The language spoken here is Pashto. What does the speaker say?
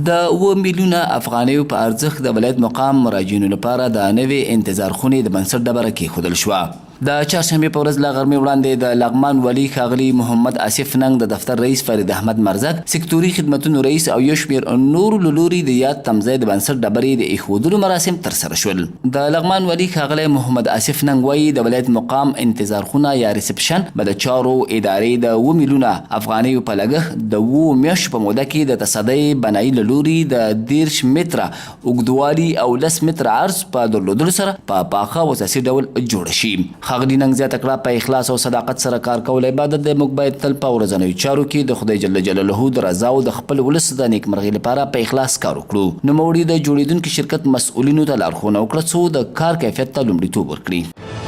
د 7 میلیونه افغانیو په ارزښت د ولایت مقام مراجعینو لپاره د نوې انتظار خونې د بنسټ ډبره کېښودل شوه. د چهارشنبې په ورځ له غرمې وړاندې د لغمان والي ښاغلي محمد آصف ننګ د دفتر رئیس فرید احمد مرزک، سکتوري خدمتونو رئیس او یو شمېر نورو له لوري د یاد تمځای د بنسټ ډبرې د ایښودلو مراسم ترسره شول. د لغمان والي ښاغلی محمد آصف ننګ وایي د ولایت مقام انتظار خونه یا ریسپشن به د چارو ادارې د 7 میلیونه افغانیو په لګښت د 7 میاشتو په موده کې د تصدۍ بنایي له لوري د 13 متره اوږدوالي او 10 متره عرض په درلودلو سره په پاخه او اساسي ډول جوړه شي. ښاغلي ننګ زیاته کړه په اخلاص او صداقت سره کار کول عبادت دی. موږ باید تل په ورځنیو چارو کې د خدای جل جلاله د رضا او د خپل ولس د نیکمرغۍ لپاره په اخلاص کار وکړو. نوموړي د جوړېدونکي شرکت مسؤلینو ته لارښوونه وکړه څو د کار کیفیت ته لومړیتوب ورکړي.